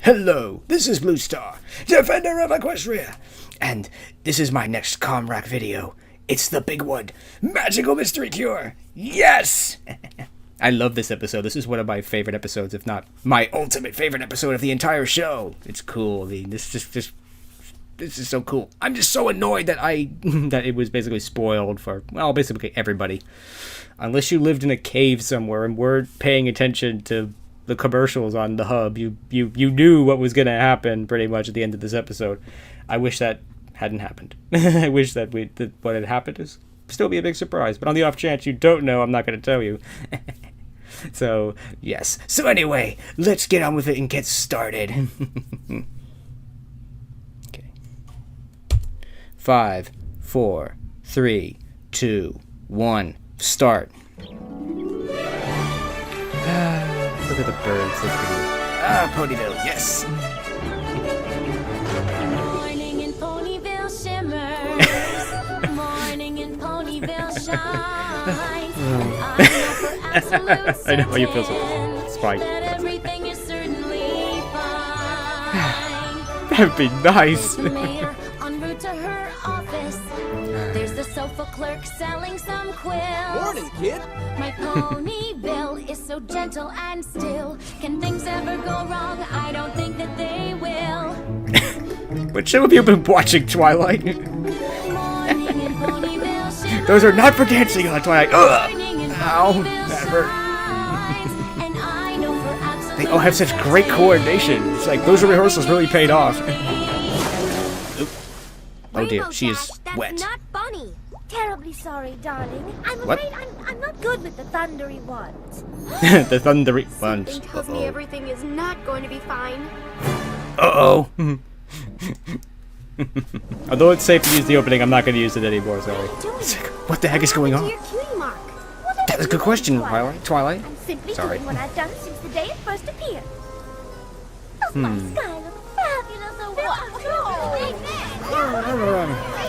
Hello, this is Blue Star, Defender of Equestria, and this is my next ComRac video. It's the big one, Magical Mystery Cure. Yes! I love this episode. This is one of my favorite episodes, if not my ultimate favorite episode of the entire show. It's cool. I mean, this is so cool. I'm just so annoyed that that it was basically spoiled for, well, basically everybody. Unless you lived in a cave somewhere and weren't paying attention to the commercials on the hub, you knew what was going to happen pretty much at the end of this episode. I wish that hadn't happened. I wish that what had happened is still be a big surprise. But on the off chance you don't know, I'm not going to tell you. So, yes. So anyway, let's get on with it and get started. Okay. 5, 4, 3, 2, 1, start. Look at the birds. Ponyville, yes. Morning in Ponyville shimmers. Morning in Ponyville shines. I know how you feel so spiked. That everything is certainly fine. That'd be nice. There's the mayor en route to her office. There's the sofa clerk selling some quills. Morning, kid. My Ponyville is so gentle and still. Can things ever go wrong? I don't think that they will. What show have you been watching, Twilight? Morning in Ponyville shimmers. Those are not for dancing on Twilight. Ugh! Morning in Ow, Ponyville that hurt. shines. And I know for absolute They all have such great coordination. It's like those rehearsals really paid off. Oop. Oh dear, she is That's wet. not funny. Terribly sorry, darling. I'm What? afraid I'm not good with the thundery ones. The thundery ones. Something tells me everything is not going to be fine. Uh-oh. Although it's safe to use the opening, I'm not going to use it anymore, sorry. It's like, what the heck is going To on? your cutie mark. What are That's a you good question, doing, Twilight. I'm simply Sorry. doing what I've done since the day it first appeared. Does my sky look fabulous or what?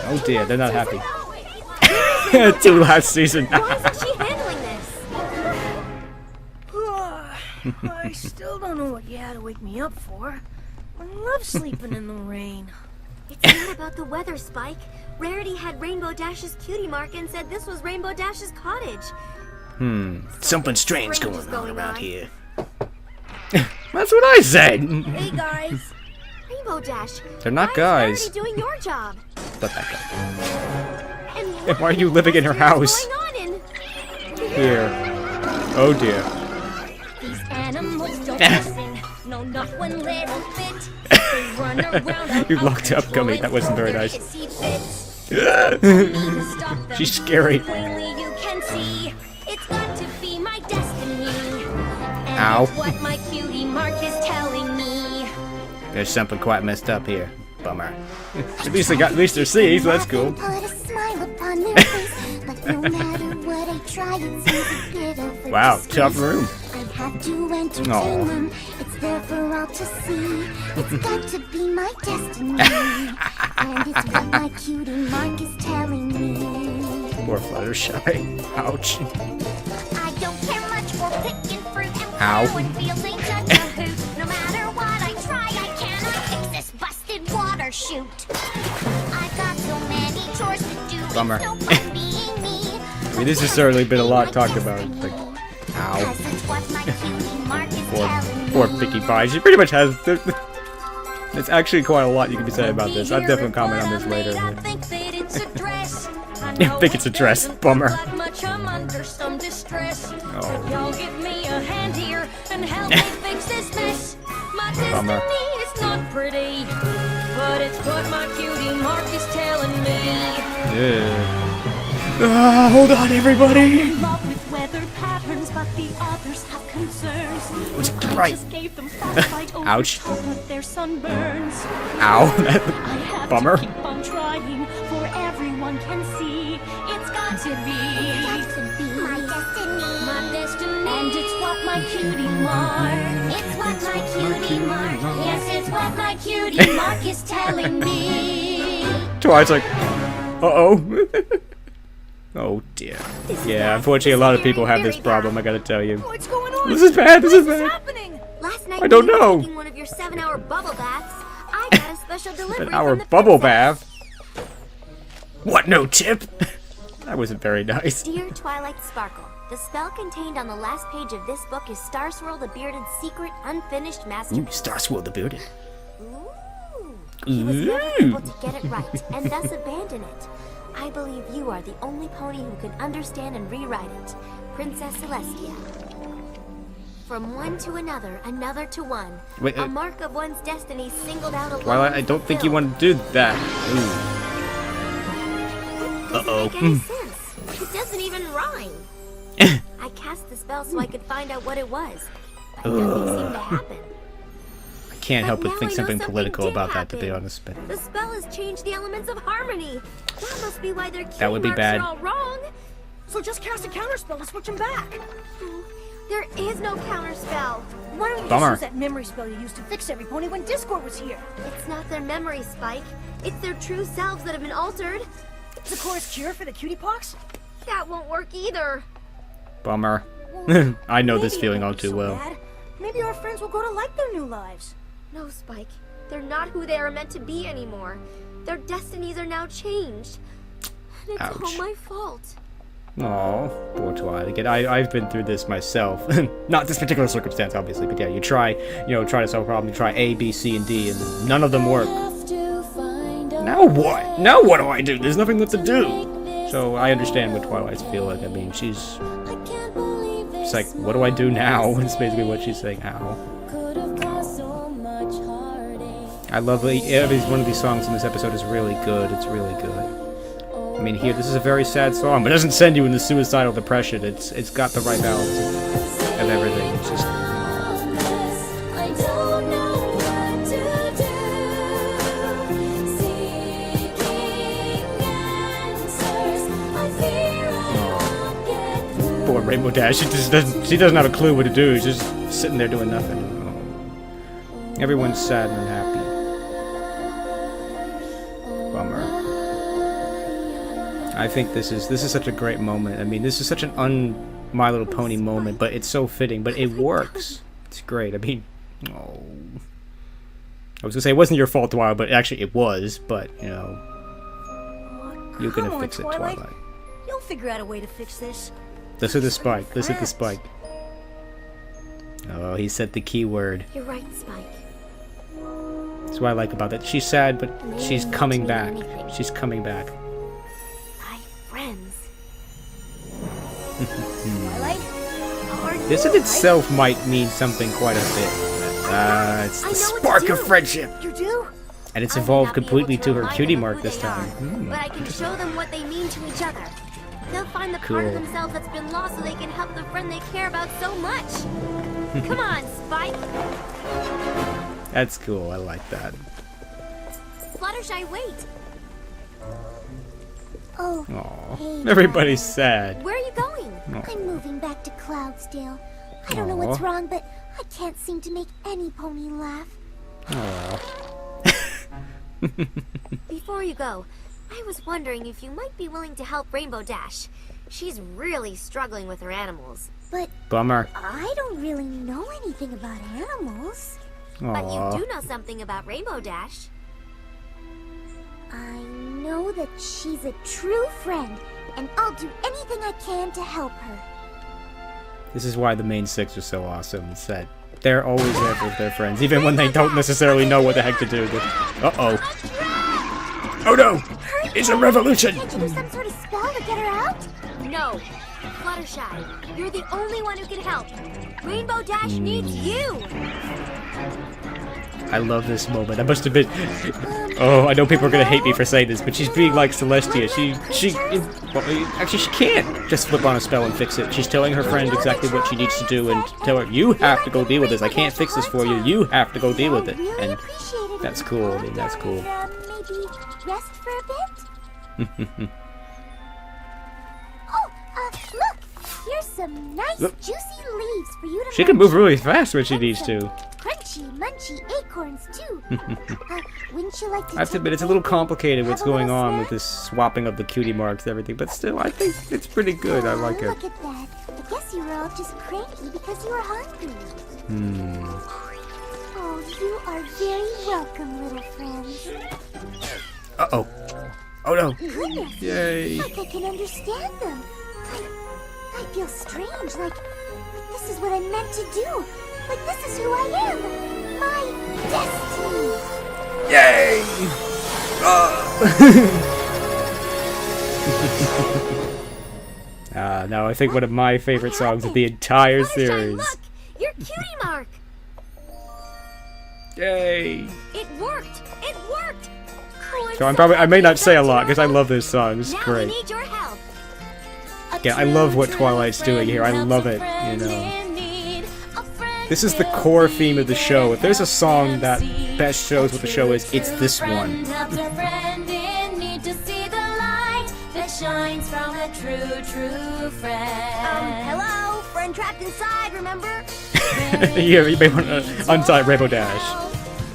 Oh dear, they're not happy. Too last season. Why isn't she handling this? I still don't know what you had to wake me up for. I love sleeping in the rain. It's not about the weather, Spike. Rarity had Rainbow Dash's cutie mark and said this was Rainbow Dash's cottage. Something strange Strange going is on going around on. here. That's what I said. Hey guys, Rainbow Dash. They're not why guys. is Rarity doing your job? Let that go. And And why are you living in her house? What's going on in Here. Oh dear. These animals don't listen. No, not one little bit. They run around. You locked up, Gummy. That wasn't very nice. She's She's scary. Plainly you can see it's got to be my destiny. And Ow. it's what my cutie mark is telling me. There's something quite messed up here. Bummer. At least they're seeing, so that's cool. Put a smile upon their face, but no matter what I try, it seems a bit of a Wow, disgrace. tough room. I have to entertain Aw. them. It's there for all to see. It's got to be my destiny, and it's what my cutie mark is telling me. Poor Fluttershy. Ouch. I don't care much for picking fruit and Ow. blowing fields ain't such a hoot. No matter what I try, I cannot fix this busted water chute. I've got so many chores to do. Bummer. It's no fun being me. I mean, this has certainly been a lot talked about. It's like, ow. Cause it's what my cutie mark is telling me. Poor Vicky Pie. She pretty much has. There's actually quite a lot you can be said about this. I'll definitely comment on this later. I think that it's a dress. I think it's a dress. Bummer. Not much, I'm under some distress. Oh. Could y'all give me a hand here and help me fix this mess? My Bummer. destiny is not pretty, but it's what my cutie mark is telling me. Yeah. Hold on, everybody. Love with weather patterns, but the others have concerns. What's it I right? just gave them frostbite over Ouch. top of their sunburns. Ow. I have Bummer. to keep on trying, for everyone can see it's got to be My destiny. my destiny. And it's what my cutie mark. It's what my cutie mark. Yes, it's what my cutie mark is telling me. Twice like, uh-oh. Oh dear. Yeah, unfortunately a lot of people have this problem, I gotta tell you. what's going on? This is bad, this is What's bad. happening? Last Last night I don't when you were know. taking one of your 7-hour bubble baths, I got a special delivery An hour from the bubble princess. bath? What, no tip? That wasn't very nice. Dear Twilight Sparkle, the spell contained on the last page of this book is Starswirl the Bearded's secret, unfinished Ooh, masterpiece. Starswirl the Bearded. Ooh. He was never able to get it right, and thus abandon it. I believe you are the only pony who can understand and rewrite it. Princess Celestia. From one to another, another to one. Wait, a mark of one's destiny singled out alone. Twilight, I don't think you want to do that. Doesn't make any sense. It doesn't even rhyme. I cast the spell so I could find out what it was, but nothing seemed to happen. I can't help but now think I know something something political did about that, to be happen. honest. But The spell has changed the elements of harmony. That must be why their That would be marks bad. are all wrong. So just cast a counterspell to switch them back. There is no counterspell. Why don't you Bummer. just use that memory spell you used to fix every pony when Discord was here? It's not their memory, Spike. It's their true selves that have been altered. Zakora's cure for the cutie pox? That won't work either. bummer. Well, I know this maybe it feeling won't all be too so well. bad. Maybe our friends will grow to like their new lives. No, Spike. They're not who they are meant to be anymore. Their destinies are now changed. And it's Ouch. all my fault. Aw, poor Twilight. Again, I've been through this myself. Not this particular circumstance, obviously, but yeah, you try to solve a problem, you try A, B, C, and D, and none of them work. Now what? Now what do I do? There's nothing left to do. So I understand what Twilight's feel like. I mean, she's like, what do I do now? It's basically what she's saying. How? I love every one of these songs in this episode is really good. It's really good. I mean, here, this is a very sad song, but it doesn't send you into suicidal depression. It's got the right balance of everything. It's just... Poor Rainbow Dash. She doesn't have a clue what to do. She's just sitting there doing nothing. Oh. Everyone's sad and unhappy. Bummer. I think this is such a great moment. I mean, this is such an My Little Pony moment, but it's so fitting. But it works. It's great. I mean, oh. I was gonna say it wasn't your fault, Twilight, but actually it was. But you know, you're gonna Come on, fix it, Twilight. You'll figure out a way to fix this. Listen to Spike. Listen to Spike. Oh, he said the key word. You're right, Spike. That's what I like about that. She's sad, but she's coming back. She's coming back. My friends. Twilight? This in itself might mean something quite a bit. It's the spark of friendship. You do? And it's I may evolved not be completely able to her remind cutie them of mark who this they time. are, But I can show them what they mean to each other. They'll find the part of Cool. themselves that's been lost so they can help the friend they care about so much. Come on, Spike. That's cool. I like that. Fluttershy, wait. Oh, Aw. hey, Everybody's sad. Where are you going? I'm moving back to Cloudsdale. I don't know what's Aw. wrong, but I can't seem to make any pony laugh. Aw. Before you go, I was wondering if you might be willing to help Rainbow Dash. She's really struggling with her animals. But Bummer. I don't really know anything about animals. But Aw. you do know something about Rainbow Dash. I know that she's a true friend, and I'll do anything I can to help her. This is why the main six are so awesome. It's that they're always there for their friends, even when they don't necessarily know what the heck to do. Uh-oh. Oh no! It's a revolution! Can't you do some sort of spell to get her out? No. Fluttershy, you're the only one who can help. Rainbow Dash needs you. I love this moment. I must have been... Oh, I know people are gonna hate me for saying this, but she's being like Celestia. Well, actually, she can't just flip on a spell and fix it. She's telling her friend exactly what she needs to do and tell her, you have to go deal with this. I can't fix this for you. You have to go deal with it. And that's cool. I mean, that's cool. Maybe rest for a bit? Oh, look! Here's some nice Look. juicy leaves for you to She can munch. move really fast when she And needs some to. Crunchy, munchy acorns, too. Wouldn't you like to I have to take admit, it's a little break? complicated what's Have a going little on with snack? this swapping of the cutie marks and everything, but still, I think it's pretty good. I like it. Look at that. I guess you were all just cranky because you were hungry. Oh, you are very welcome, little friends. Uh-oh. Oh no. Goodness. Yay. Like I can understand them. I feel strange, like this is what I'm meant to do. Like this is who I am. My destiny. Yay! Now I think one of my favorite songs of the entire series. Look, your cutie mark. Yay! It worked. It worked. Oh, So I may not say a lot because I love this song. It's now great. we need your help. Yeah, I love what Twilight's doing here. I love it, you know. This is the core theme of the show. If there's a song that best shows what the show is, it's this one. Shines from a true friend. Hello, friend trapped inside, remember? Yeah, you may want to untie Rainbow Dash.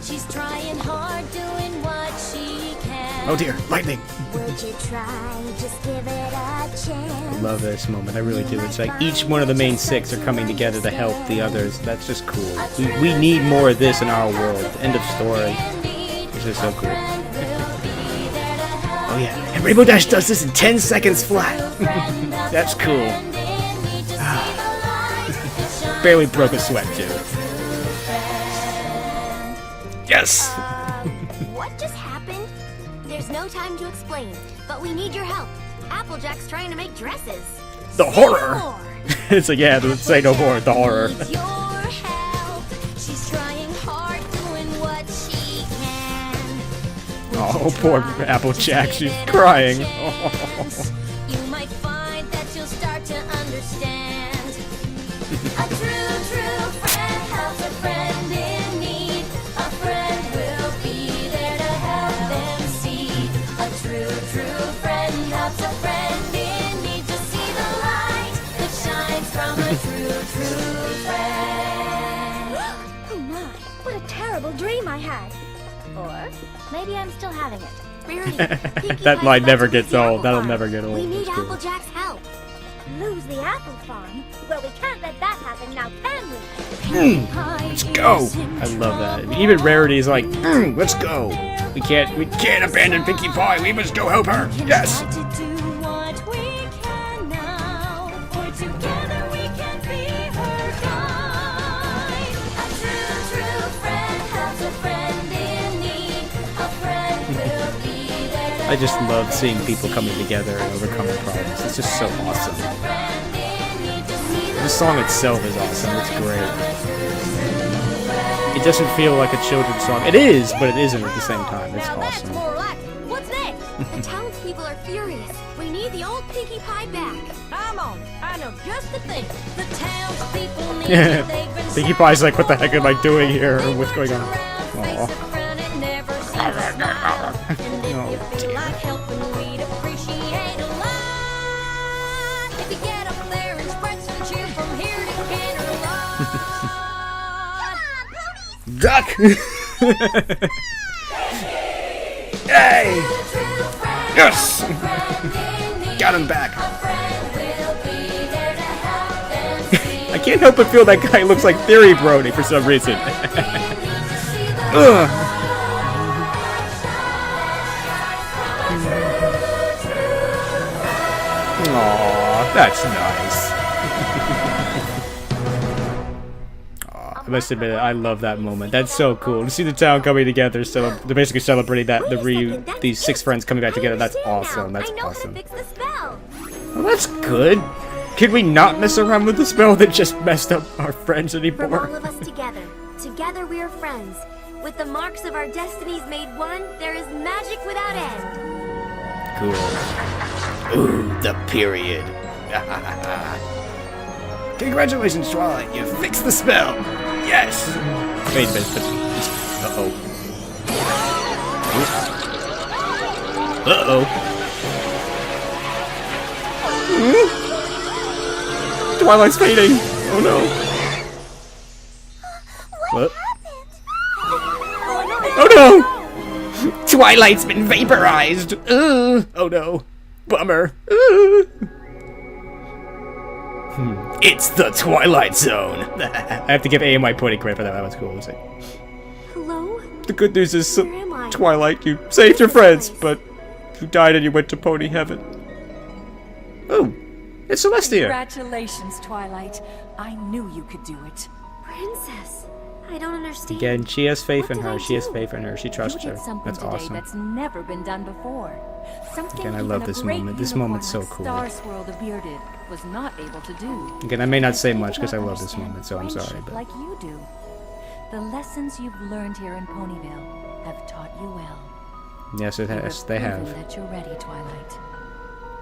She's trying hard, doing what she can. Oh dear, lightning! Would you try? Just give it a chance. Love this moment, I really do. It's like each one of the main six are coming together to help the others. That's just cool. We need more of this in our world. End of story. This is so cool. Oh yeah, and Rainbow Dash does this in 10 seconds flat. That's cool. Barely broke a sweat, too. Yes! What just happened? There's no time to explain, but we need your help. Applejack's trying to make dresses. The horror! More. It's like, yeah, say no more, the horror. Needs your help. She's trying hard, doing what she can. Oh, poor Applejack, she's crying. You might find that you'll start to understand. A true friend helps a friend in need. A friend will be there to help them see. A true friend helps a friend in need to see the light that shines from a true friend. Oh my, what a terrible dream I had. Or maybe I'm still having it. Rarity, Pinkie That Pie's line about never to lose gets the old. apple That'll farm. never get old. We need That's cool. Applejack's help. Lose the apple farm? Well, we can't let that happen now, can we? Let's go! I love that. Even Rarity is like, let's go. We can't abandon Pinkie Pie. We must go help her. Yes. To do what we can now, for together we can be her guide. A true friend helps a friend in need. A friend will be there to I just love seeing people coming together and overcoming problems. It's just so awesome. The song itself is awesome. It's great. It doesn't feel like a children's song. It is, but it isn't at the same time. It's Now that's awesome. more relaxed. What's next? The townspeople are furious. We need the old Pinkie Pie back. Come on, I know just the thing. the townspeople need Yeah. you. They've been Pinkie Pie's like, what the heck am I doing here? What's going on? Face Aw. of a frown, it never seems to smile. And if Oh, you feel like helping, we'd appreciate a lot. If you get up there and spread some cheer from here to Canterlot. Duck! Yay! Yes! Got him back. I can't help but feel that guy looks like Theory Brony for some reason. Ugh. Aw, that's nice. Aw, I must admit, I love that moment. That's so cool to see the town coming together. So they're basically celebrating that these six friends coming back together. That's awesome. That's I know awesome. how to fix the spell. Well, that's good. Could we not mess around with the spell that just messed up our friends From anymore? all of us together. Together we are friends. With the marks of our destinies made one, there is magic without end. Cool. Ooh, the period. Congratulations, Twilight. You fixed the spell. Yes. Wait a minute. Uh-oh. Uh-oh. Twilight's fading. Oh no. What? Oh no! Twilight's been vaporized. Oh no. Bummer. It's the Twilight Zone. I have to give AMI pointing credit for that. That was cool. It's like, Hello? the good news is, Where am I? Twilight, you saved your friends, but you died and you went to pony heaven. Oh, it's Celestia. Congratulations, Twilight. I knew you could do it. Princess, I don't understand. Again, she has faith What in did her. I She has do? faith in her. She trusts You her. did something That's today awesome. that's never been done before. Something Again, I even love a this great moment. This unicorn moment's so like cool. Star Swirl the Bearded was not able to do. Again, I may not say They much did because I not love this understand moment, so I'm sorry, friendship but like you do. The lessons you've learned here in Ponyville have taught you well. yes, it You has. They proven have. that you're ready, Twilight.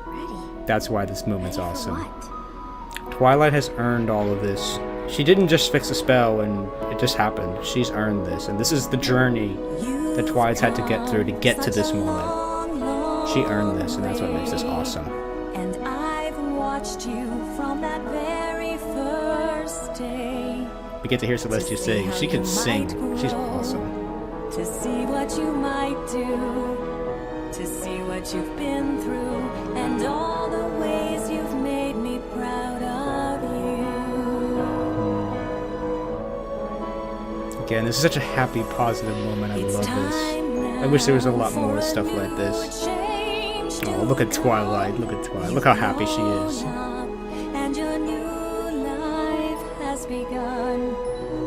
Ready? That's why this moment's Ready for awesome. what? Twilight has earned all of this. She didn't just fix a spell and it just happened. She's earned this, and this is the journey that Twilight's had to get through to get to this moment. She earned this, and that's what makes this awesome. And I've watched you from that very first day. We get to hear Celestia sing. She can sing. She's awesome. To see what you might do, to see what you've been through, and all the ways you've made me proud of you. Again, this is such a happy, positive moment. I love this. I wish there was a lot more stuff like this. Oh, look at Twilight. Look at Twilight. Look how happy she is. And your new life has begun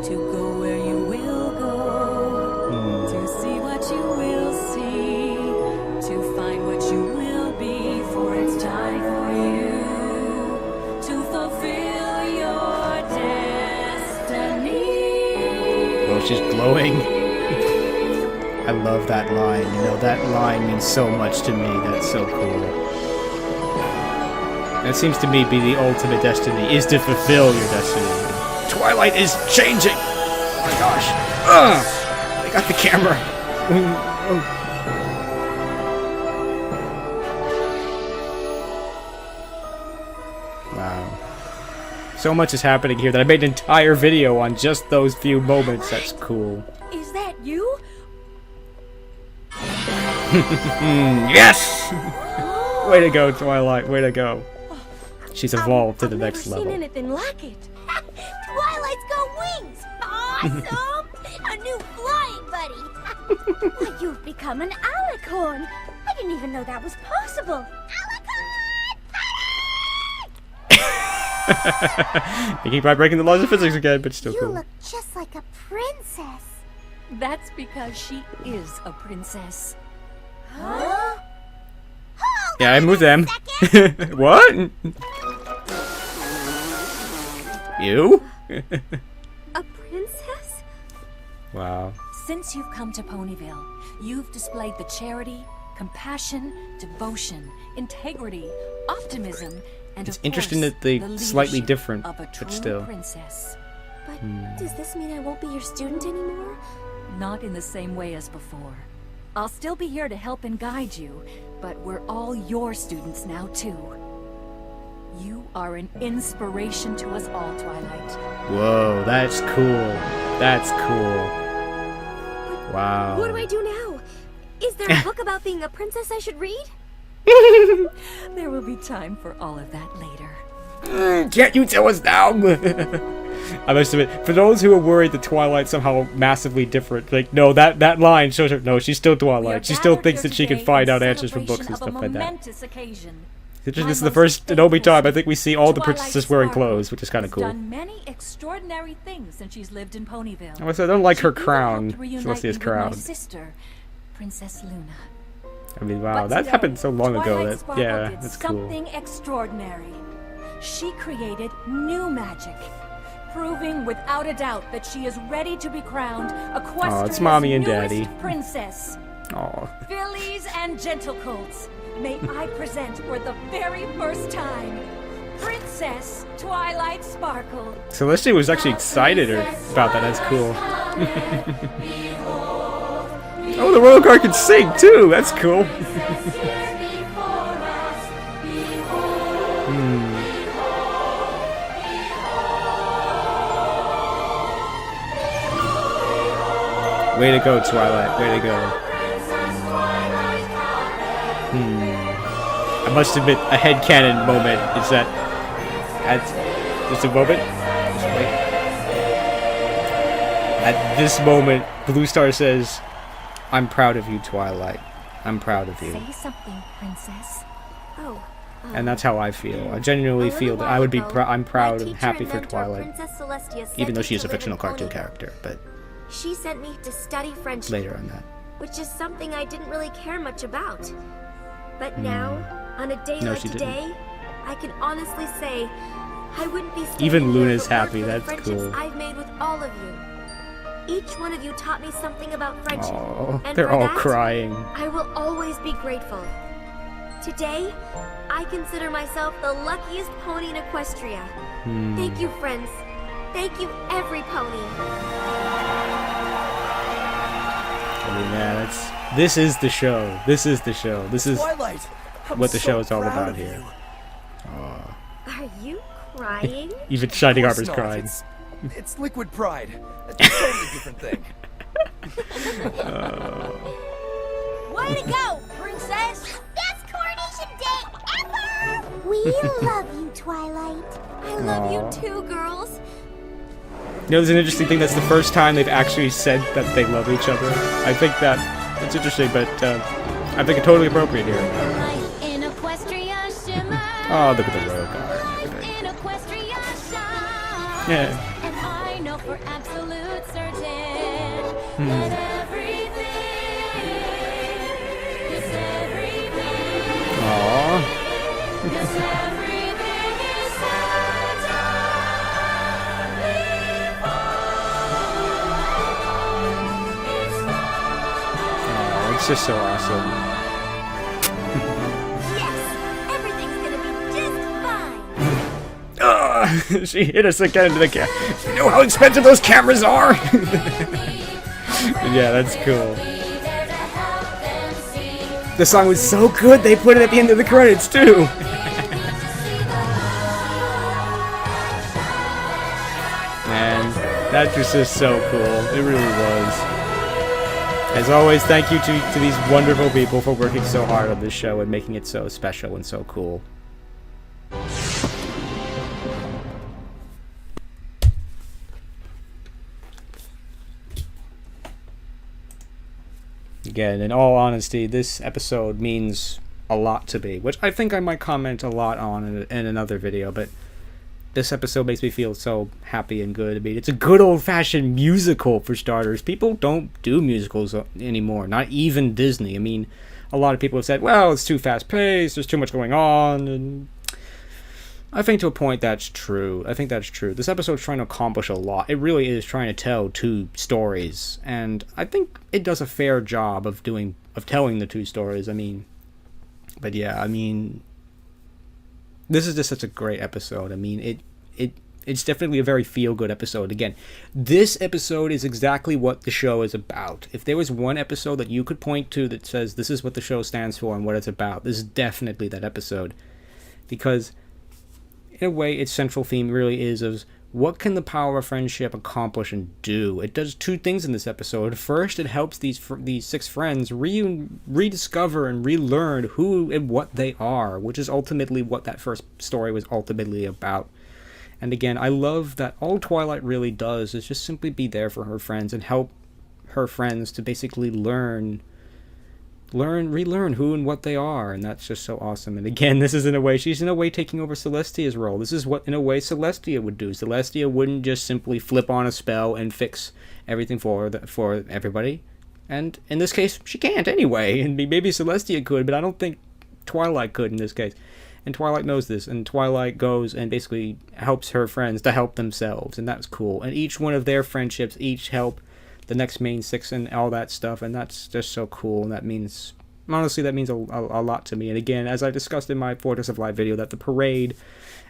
to go where you will go, to see what you will see, to find what you will be, for it's time for you to fulfill your destiny. Oh, she's glowing. I love that line. You know, that line means so much to me. That's so cool. That seems to me be the ultimate destiny, is to fulfill your destiny. Twilight is changing! Oh my gosh. Ugh! I got the camera. Wow. So much is happening here that I made an entire video on just those few moments. That's cool. Is that you? Yes! Way to go, Twilight. Way to go. She's evolved to the next I've level. never seen anything like it. Twilight's got wings! Awesome! A new flying buddy! Why, you've become an Alicorn! I didn't even know that was possible! Alicorn! They keep on breaking the laws of physics again, but still You cool. look just like a princess! That's because she is a princess. Huh? Yeah, I moved them. What? You? A princess? Wow. Since you've come to Ponyville, you've displayed the charity, compassion, devotion, integrity, optimism, and It's of interesting course, that they the slightly leadership different, of a but true still. princess. But does this mean I won't be your student anymore? Not in the same way as before. I'll still be here to help and guide you, but we're all your students now too. You are an inspiration to us all, Twilight. Whoa, that's cool. That's cool. Wow. What do I do now? Is there a book about being a princess I should read? There will be time for all of that later. Can't you tell us now? I must admit, for those who are worried that Twilight's somehow massively different, like, no, that line shows her, no, she's still We are Twilight. She still gathered thinks here that she can today find in out answers from celebration books and of a stuff like that. momentous occasion. This My is the most first and only faithful time I think we see all the Twilight princesses wearing Sparkle clothes, which is kind of has cool. done many extraordinary things since she's lived in Ponyville. I don't like She her even crown, helped reunite Celestia's me with crown. My sister, Princess Luna. I mean, wow, But that today, happened so long ago. Twilight That Sparkle yeah, did that's cool. something extraordinary. She created new magic, proving without a doubt that she is ready to be crowned Equestria's Mommy and newest Daddy. princess. Aw. Fillies and gentlecolts, may I present for the very first time Princess Twilight Sparkle. Celestia was actually excited about that. That's cool. Oh, the royal guard can sing too. That's cool. Way to go, Twilight. Way to go. I must admit, a headcanon moment is that Just a moment. Just wait. At this moment, Blue Star says, "I'm proud of you, Twilight. I'm proud of you." Say something, princess. Oh. And that's how I feel. I genuinely feel that I would be. I'm proud and happy for Twilight, even though she is a fictional cartoon character. But She sent me to study French, later on that. which is something I didn't really care much about. But now, on a day No, like she didn't. today, I can honestly say I wouldn't be standing Even here Luna's if it weren't happy, for the that's friendships cool. I've made with all of you. Each one of you taught me something about friendship. Oh, and they're for all that, crying. I will always be grateful. Today, I consider myself the luckiest pony in Equestria. Thank you, friends. Thank you, every pony. I mean, yeah, this is the show. This is the show. This is Twilight, I'm what the so show is all proud about of here. you. Are you crying? Even Shining Of course Harbor's not. crying. It's liquid pride. It's a totally different thing. Way to go, princess! Best coronation day ever! We love you, Twilight. I love Aw. you too, girls. You know, there's an interesting thing. That's the first time they've actually said that they love each other. I think that it's interesting, but I think it's totally appropriate here. Light in Equestria shimmer. Oh, look at the royal guard. In Equestria shine. Yeah. And I know for absolute certain that everything is everything. Aww. Yes, everything is Oh, it's just so awesome. Yes, everything's gonna be just fine. She hit us again into the camera. You know how expensive those cameras are? Yeah, that's cool. The song was so good, they put it at the end of the credits, too. Man, that was just so cool. It really was. As always, thank you to these wonderful people for working so hard on this show and making it so special and so cool. Again, in all honesty, this episode means a lot to me, which I think I might comment a lot on in another video, but this episode makes me feel so happy and good. I mean, it's a good old-fashioned musical, for starters. People don't do musicals anymore, not even Disney. I mean, a lot of people have said, well, it's too fast-paced, there's too much going on, and I think to a point that's true. I think that's true. This episode's trying to accomplish a lot. It really is trying to tell two stories, and I think it does a fair job of telling the two stories. I mean, but yeah, I mean, this is just such a great episode. I mean, it's definitely a very feel-good episode. Again, this episode is exactly what the show is about. If there was one episode that you could point to that says this is what the show stands for and what it's about, this is definitely that episode. Because in a way, its central theme really is of what can the power of friendship accomplish and do. It does two things in this episode. First, it helps these six friends rediscover and relearn who and what they are, which is ultimately what that first story was ultimately about. And again, I love that all Twilight really does is just simply be there for her friends and help her friends to basically relearn who and what they are, and that's just so awesome. And again, this is she's in a way taking over Celestia's role. This is what in a way Celestia would do. Celestia wouldn't just simply flip on a spell and fix everything for everybody, and in this case she can't anyway. And maybe Celestia could, but I don't think Twilight could in this case. And Twilight knows this, and Twilight goes and basically helps her friends to help themselves, and that's cool. And each one of their friendships each help the next main six and all that stuff, and that's just so cool. And that means, honestly, that means a lot to me. And again, as I discussed in my Fortress of Light video, that the parade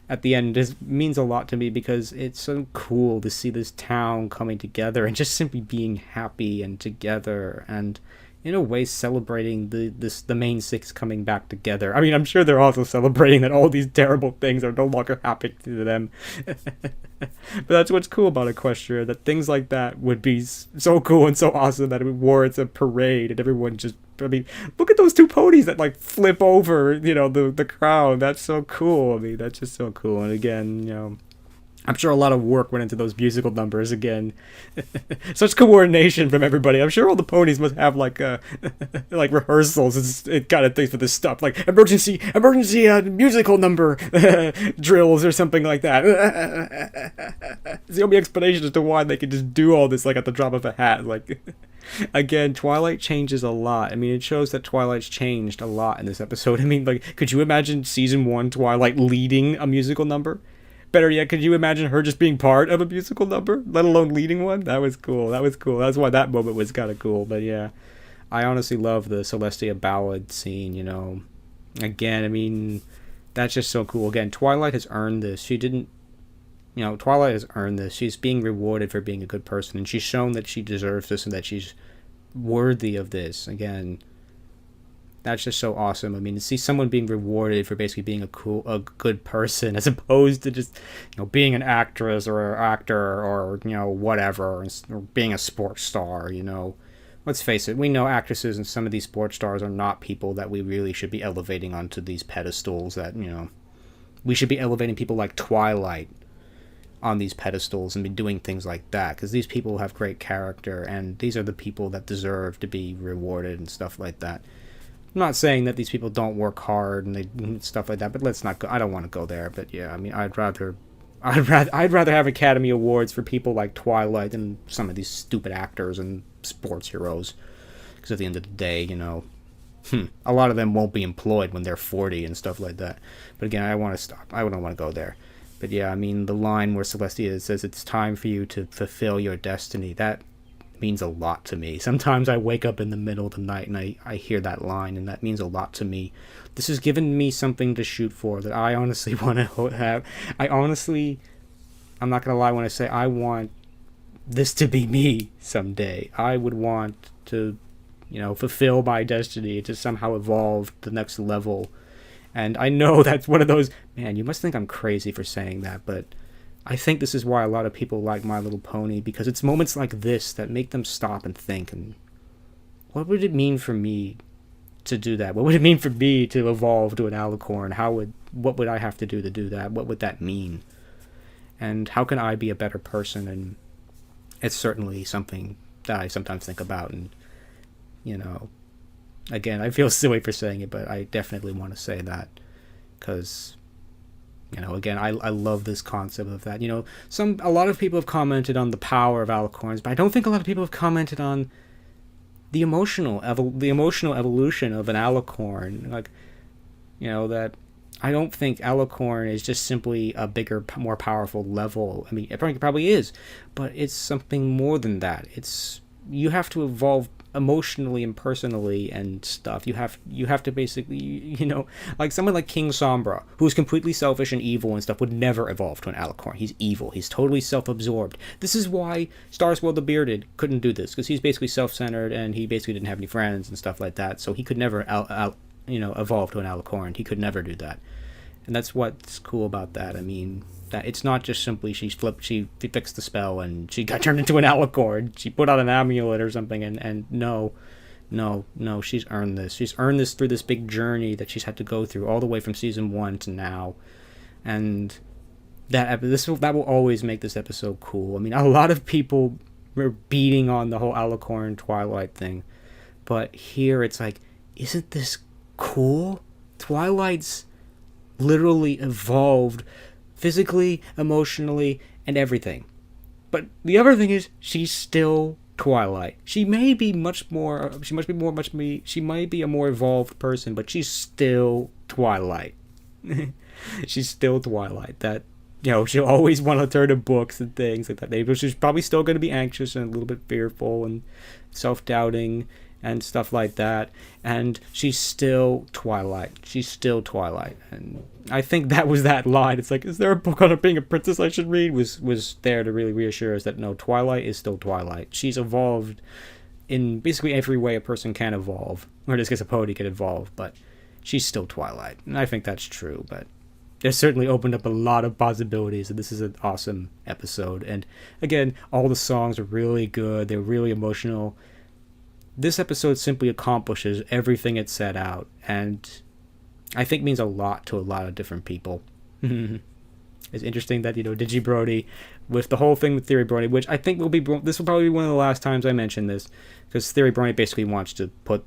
at the end means a lot to me, because it's so cool to see this town coming together and just simply being happy and together, and in a way celebrating the main six coming back together. I mean, I'm sure they're also celebrating that all these terrible things are no longer happening to them. But that's what's cool about Equestria, that things like that would be so cool and so awesome that it warrants a parade, and everyone just, I mean, look at those two ponies that like flip over, the crowd. That's so cool. I mean, that's just so cool. And again, I'm sure a lot of work went into those musical numbers again. Such coordination from everybody. I'm sure all the ponies must have like like rehearsals and kind of things for this stuff, like emergency musical number drills or something like that. It's the only explanation as to why they could just do all this like at the drop of a hat. Like, again, Twilight changes a lot. I mean, it shows that Twilight's changed a lot in this episode. I mean, like, could you imagine season 1 Twilight leading a musical number? Better yet, could you imagine her just being part of a musical number, let alone leading one? That was cool. That's why that moment was kind of cool. But yeah, I honestly love the Celestia ballad scene, you know. Again, I mean, that's just so cool. Again, Twilight has earned this. Twilight has earned this. She's being rewarded for being a good person, and she's shown that she deserves this and that she's worthy of this. Again, that's just so awesome. I mean, to see someone being rewarded for basically being a good person, as opposed to just, being an actress or an actor or, whatever, or being a sports star, Let's face it, we know actresses and some of these sports stars are not people that we really should be elevating onto these pedestals that, we should be elevating people like Twilight on these pedestals and be doing things like that, because these people have great character, and these are the people that deserve to be rewarded and stuff like that. I'm not saying that these people don't work hard and stuff like that, but let's not go. I don't want to go there. But yeah, I mean, I'd rather have Academy Awards for people like Twilight than some of these stupid actors and sports heroes. Because at the end of the day, a lot of them won't be employed when they're 40 and stuff like that. But again, I want to stop. I don't want to go there. But yeah, I mean, the line where Celestia says it's time for you to fulfill your destiny, that means a lot to me. Sometimes I wake up in the middle of the night and I hear that line, and that means a lot to me. This has given me something to shoot for that I honestly want to have. I'm not going to lie when I say I want this to be me someday. I would want to, fulfill my destiny, to somehow evolve to the next level. And I know that's one of those, man, you must think I'm crazy for saying that, but I think this is why a lot of people like My Little Pony, because it's moments like this that make them stop and think, and what would it mean for me to do that? What would it mean for me to evolve to an Alicorn? What would I have to do that? What would that mean? And how can I be a better person? And it's certainly something that I sometimes think about, and again, I feel silly for saying it, but I definitely want to say that, because again, I love this concept of that. A lot of people have commented on the power of Alicorns, but I don't think a lot of people have commented on the emotional evolution of an Alicorn. Like, that I don't think Alicorn is just simply a bigger, more powerful level. I mean, it probably is, but it's something more than that. You have to evolve emotionally and personally and stuff. You have to basically, like someone like King Sombra, who's completely selfish and evil and stuff, would never evolve to an Alicorn. He's evil. He's totally self-absorbed. This is why Starswell the Bearded couldn't do this, because he's basically self-centered and he basically didn't have any friends and stuff like that. So he could never evolve to an Alicorn. He could never do that. And that's what's cool about that. I mean, that it's not just simply she fixed the spell and she got turned into an Alicorn. She put out an amulet or something, and no, she's earned this. She's earned this through this big journey that she's had to go through all the way from season 1 to now. And that will always make this episode cool. I mean, a lot of people were beating on the whole Alicorn Twilight thing, but here it's like, isn't this cool? Twilight's literally evolved physically, emotionally, and everything. But the other thing is, she's still Twilight. She might be a more evolved person, but she's still Twilight. She's still Twilight. That, she'll always want to turn to books and things like that. She's probably still going to be anxious and a little bit fearful and self-doubting and stuff like that, and she's still Twilight. And I think that was that line. It's like, is there a book on her being a princess I should read? Was there to really reassure us that no, Twilight is still Twilight. She's evolved in basically every way a person can evolve, or in this case a pony can evolve, but she's still Twilight. And I think that's true, but it certainly opened up a lot of possibilities, and this is an awesome episode. And again, all the songs are really good. They're really emotional. This episode simply accomplishes everything it set out, and I think means a lot to a lot of different people. It's interesting that, DigiBrony, with the whole thing with Theory Brony, which I think this will probably be one of the last times I mention this, because Theory Brony basically wants to put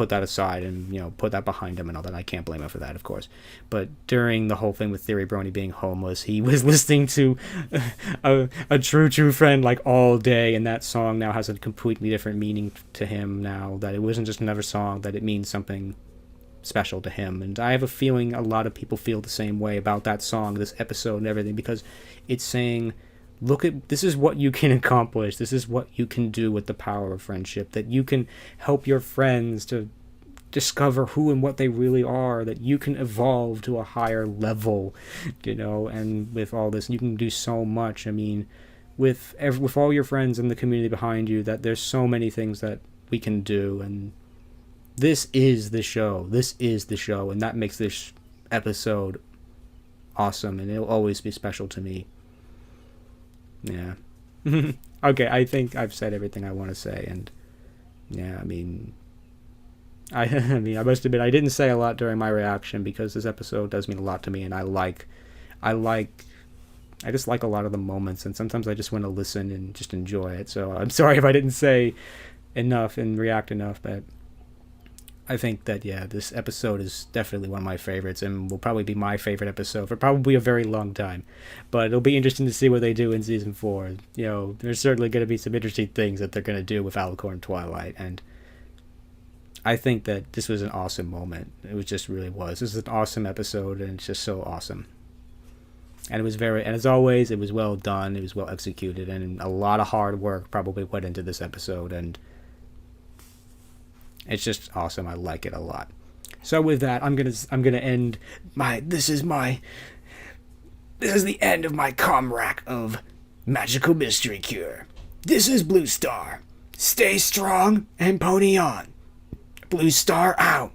that aside and, put that behind him and all that. I can't blame him for that, of course. But during the whole thing with Theory Brony being homeless, he was listening to a True Friend like all day, and that song now has a completely different meaning to him now, that it wasn't just another song, that it means something special to him. And I have a feeling a lot of people feel the same way about that song, this episode and everything, because it's saying, this is what you can accomplish. This is what you can do with the power of friendship, that you can help your friends to discover who and what they really are, that you can evolve to a higher level, and with all this, you can do so much. I mean, with all your friends and the community behind you, that there's so many things that we can do, and this is the show. And that makes this episode awesome, and it'll always be special to me. Yeah. Okay, I think I've said everything I want to say, and yeah, I mean, I must admit I didn't say a lot during my reaction, because this episode does mean a lot to me, and I just like a lot of the moments, and sometimes I just want to listen and just enjoy it. So I'm sorry if I didn't say enough and react enough, but I think that, yeah, this episode is definitely one of my favorites, and will probably be my favorite episode for probably a very long time. But it'll be interesting to see what they do in Season 4. There's certainly going to be some interesting things that they're going to do with Alicorn and Twilight, and I think that this was an awesome moment. It just really was. This is an awesome episode, and it's just so awesome. And and as always, it was well done, it was well executed, and a lot of hard work probably went into this episode, and it's just awesome. I like it a lot. So with that, I'm gonna end this is the end of my ComRac of Magical Mystery Cure. This is Blue Star. Stay strong and pony on. Blue Star out.